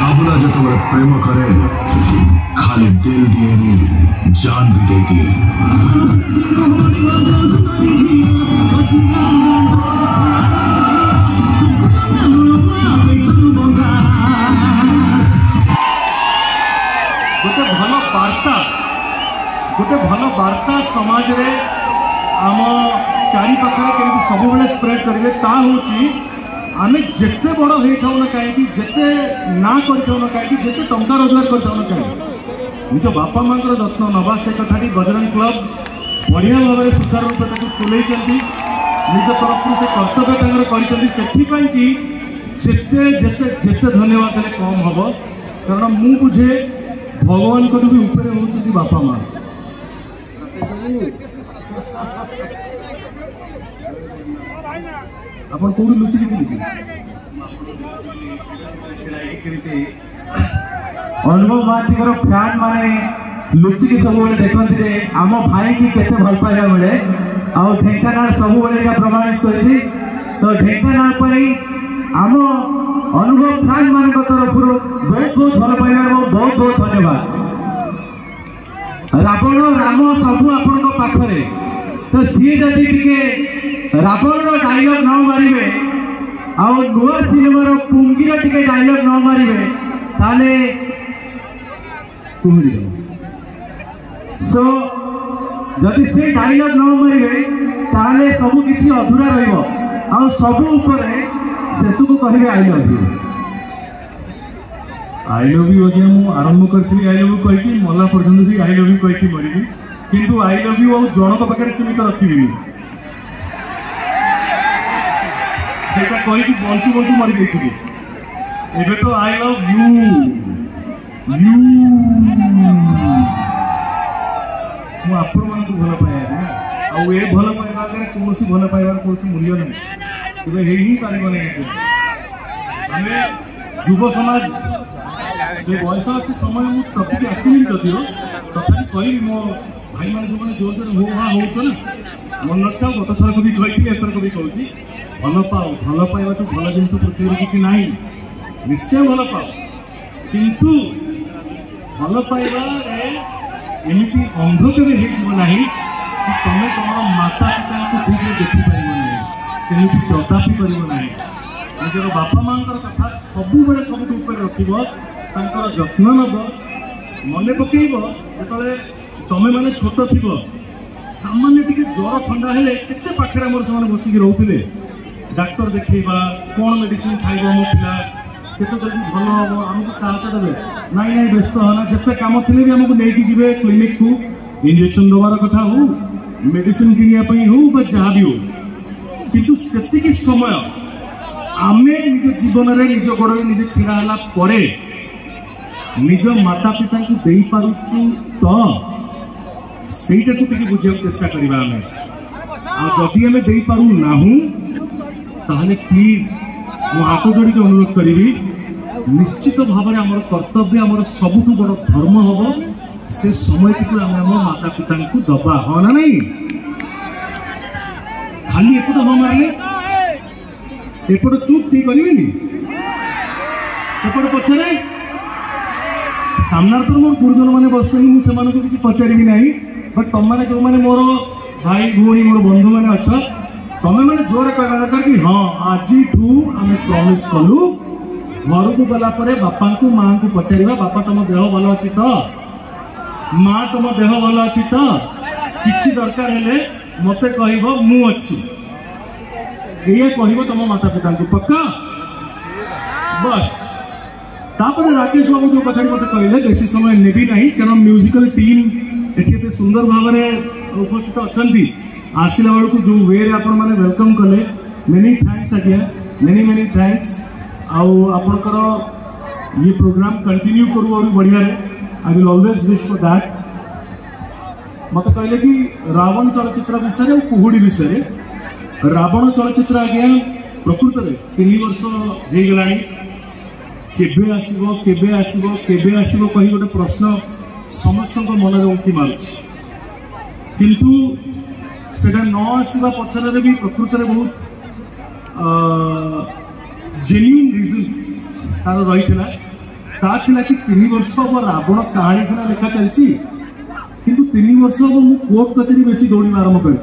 काबुला जो तुम्हारे प्रेम करे खाली दिल दिए नहीं जान भी देगी। गोटे भल वार्ता समाज रे आम चारि पाखे केमती सब स्प्रेड करेंगे ता हूँ आम जिते बड़ हो ना कहीं जिते ना कर कहीं जिते टंका रोजगार कर कहीं निज बापा माँ जत्न नवा से कथा बजरंग क्लब बढ़िया भाव में सुचारू रूप तुले निज तरफ से कर्तव्य से जिते जिते जिते धन्यवाद देने कम हम कारण मु बुझे भगवान को भी ऊपर होती बापा माँ अपन कौन लुचिक अनुभव महांती फैन माने लुचिक सब देखते आम भाई की केते भल पाइबा मिले आउ ढेंकानाल सब प्रमाणित कर तो ढेंकानाल आम अनुभव फैन मान तरफ बहुत बहुत भल पाइबा बहुत बहुत धन्यवाद। रावण राम सबू आपण पाखरे तो सी जदि टे रावण डायलॉग न मारे आउ नुआ सिनेमार पुंगीर टे डायलॉग न मारे ताले सो जदि से डायलॉग न मारे ताले सब किछि अधूरा रहिबो आउ सब ऊपर शेष को कहे I love you. I love you आज मुझे आरंभ करी आई लव यू कहीकि मला पर्यटन भी आई लव यू कहीकि मरबी किंतु आई लव यू जनक पाखे सीमित रखी कहीकि बंचु बंचु मरी देखी एबे तो आई लव यू यू मु आपण मान भल पाइबा आउ ए भल पाइबा कौन भल पाइबार कौन मूल्य नहीं तेरे ही पार नहीं आम युव समाज से बयस आसी समय मुझे टपिक आसनी जदिव तथा कह मो भाई मैंने जो मैंने जोर जोर हो हाँ हो ना मन न गत थरक भी कही एथरक भी कहूँ भल पाओ भल पाइबा तो भल जिन पृथ्वी किसी ना निश्चय भल पाओ किंतु भल पाइबा एमती अंध केवे होना कि तुम तुम माता पिता को ठीक देखिपार ना सेमती कदापि करना निजर बापा माँ कथा सब सब रखर जत्न नब मन पकईब जो तमें मैंने छोट थी सामान्य टी ज्वर ठंडा हेले केते पाखे आम से बसिक रोते डाक्तर देखा कौन मेडिसिन खाइब मो पिला केते जल्दी भल हम आमको साहस देवे नाई नाई व्यस्त होना जिते कम थी भी आमको लेकिन जी क्लिनिक को इंजेक्शन दबार कथा हो मेडिसिन किनापी हो जहाँ भी हो किंतु सेतिकी समय आमे निज जीवन रे निज गोड़े निजे छिड़ा हला परे निज माता पिता को दे पारुचु तो सेटा को टिके बुझिया चेष्टा करिबा आमे आ जदि आमे दे पारु नाहु ताहले प्लीज मो हाथ जोड़ी के अनुरोध करिवि निश्चित भाव में हमर कर्तव्य हमर सबुठु बड़ धर्म हबो से समय को आमे हम माता पिता को दबा हो ना नहीं खाली एपट हाँ मारे एपट चुप ठीक करेंगे सेपट पछरे सामने तो मोर गुरुजन मैंने बस मुझे किसी पचारि ना बट तुम मैंने जो मैंने मोर भाई भौणी मोर बंधु मैंने अच्छा तुम्हें मैंने जोर कह दरकार कि हाँ आज आम प्रमिश कलु घर को गलापर बापा को माँ को पचारा बापा तुम देह भल अच्छी तो माँ तुम देह भल अच्छी तो किसी दरकार हेले मत कह मु अच्छी ये कह तुम माता पिता को पक्का बस तापर राकेश बाबू जो कथा मत कहले बेसी समय नेबी नहीं कारण म्यूजिकल टीम एटे सुंदर भाव में उपस्थित अच्छा आसला बेलू जो वे आपण मैंने वेलकम कले मेनी थैंक्स आज्ञा मेनी थैंक्स आपणकर ये प्रोग्राम कंटिन्यू करू और बढ़िया I will always wish for that मत कहले कि रावण चलचित्र विषय कुहुड़ी विषय रावण चलचित्र आज्ञा प्रकृत में 3 वर्ष हो गला केबे आसीबो केबे आसीबो केबे आसीबो कही गोटे प्रश्न समस्त मन में उंकी मारुछि किंतु सेटा न आसवा पछर भी प्रकृत में बहुत जेन्युइन रिजन तार रही कि 3 वर्ष हम रावण कहानी सीना लेखा चलती किंतु 3 वर्ष हम मु कोर्ट कचेरी बेसी दौड़ा आरंभ कर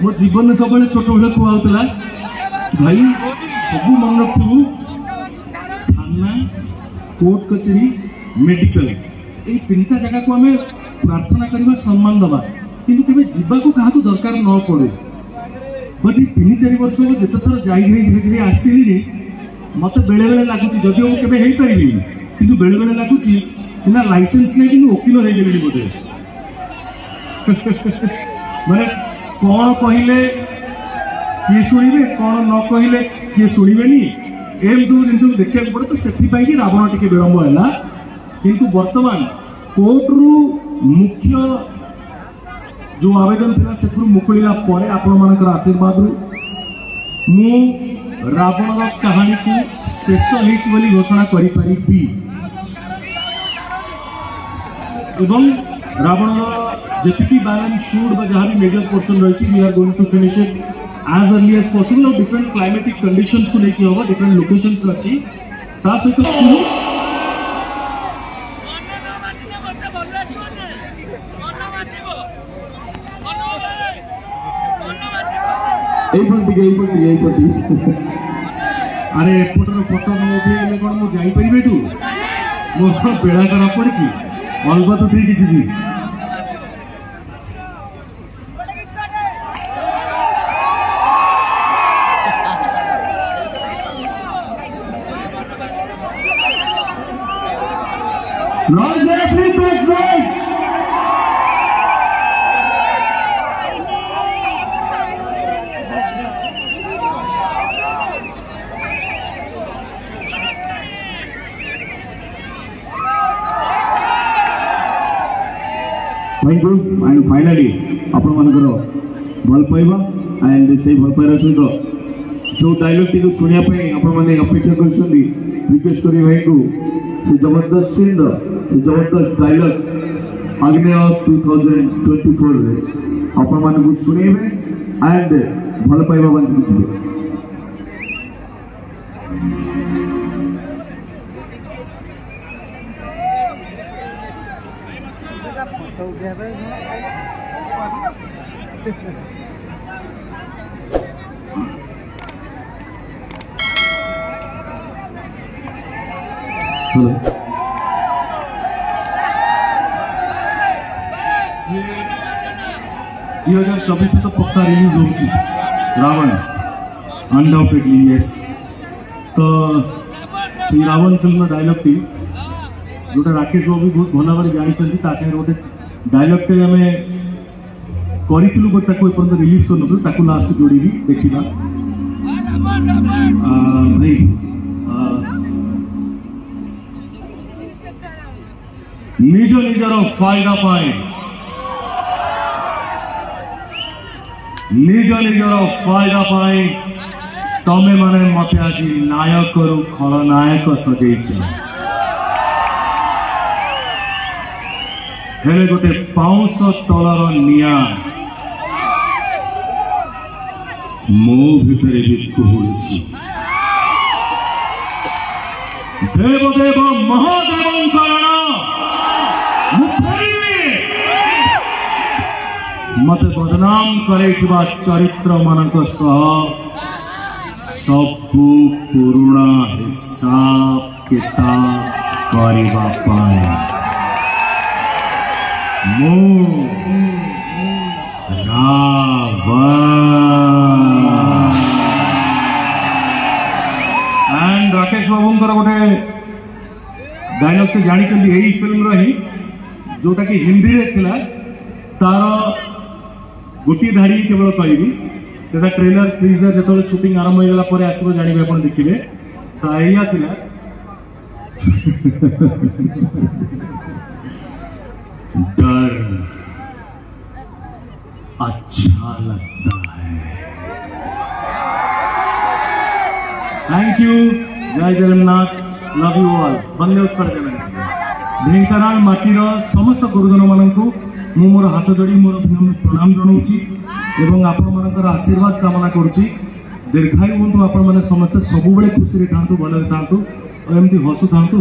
मो जीवन में सब छोट बेले कहला भाई सब मन रखु थाना कोर्ट कचेरी मेडिकल ये 3टा जगह को आम प्रार्थना करवा सम्मान दबा किंतु केबे जीवाकू क्या दरकार न पड़े बट ये 3-4 वर्ष हम जिते थर जाई आसली मत बेले बेले लगुच जदि मुझे केबे हेई परिबी किंतु बेले बेले लगुच सीना लाइसेंस नहीं कि वकिल हो गली बोधे माने कौन कहले किए शुणे कौन न कहले किए शुणवेनी एम सब जिन देखा पड़े तो से रावण टी विलंब है किंतु वर्तमान कोर्टरू मुख्य जो आवेदन था से मुकुला पर आपण मान आशीर्वाद मु रावण कहानी को शेष होली घोषणा करी एवं रावण जी बैलेंस शूट जहाँ भी मेजर पोर्शन रही we are going to finish it as early as possible और डिफरेंट क्लाइमेटिक कंडीशंस को लेकिन होगा डिफरेंट लोकेशंस अच्छी सहित अरे एपटर फोटो न उठे कौन मुझे जापर एठू मो बेड़ा खराब पड़ी अलबत उठे कि थैंक यू एंड फाइनली आपण मानकर भल पाइबा एंड से भल पाइबा सहित जो डायलॉग टी सुनिया आपण माने अपेक्षा कर रिक्वेस्ट करी भाई को से जबरदस्त सीन से जबरदस्त डायलॉग आग्नेय 2024 रे आपण मान को सुनेबे एंड भल पाइबा बन दिबे हेलो 2024 तो पक्का रिलीज हो रावण अनडाउटेडली यस तो श्री रावण फिल्म डायलॉग टी जोटा राकेश बाबू बहुत भल भाव जानी गोटे डायलॉग टे आम करूँ बट एपर्तंत रिलीज कर लास्ट जोड़ी देखा भाई निज निजर फायदा पाए निज निजर फायदा पाए तमे माने मते आज नायक रु खलनायक सजेच हेले गोटे पाउंस तलर निया मो भितरे भी कुहुड़ी देवदेव महादेव मत बदनाम करे चरित्र मानक सबू पुराणा हिसाब किताब करबा पाए मो रावण एंड राकेश बाबूंकर गोटे डायलॉग से जानी यही फिल्म रही जोटा कि हिंदी रे थिला तार गोटे धाड़ी केवल कहबी से ट्रेलर टीजर जो शूटिंग आरंभ होगा पर आसो जानवे आप देखिए तो या थिला डर अच्छा लगता है। थैंक यू, जय जगन्नाथ, लव यू ऑल। वंदे उत्तर जगन्नाथ। ढेंकानाल माटीर समस्त गुरुजन मानू ମୁଁ ମୋର ହାତ ଯୋଡ଼ି ମୋର ପ୍ରଣାମ ଜଣାଉଛି ଏବଂ ଆପଣମାନଙ୍କର ଆଶୀର୍ବାଦ କାମନା କରୁଛି। ଦୀର୍ଘାୟୁ ହୁଅନ୍ତୁ ଆପଣମାନେ ସମସ୍ତେ, ସବୁବେଳେ ଖୁସିରେ ଥାଆନ୍ତୁ, ଭଲରେ ଥାଆନ୍ତୁ, ଏମିତି ହସୁଥାନ୍ତୁ।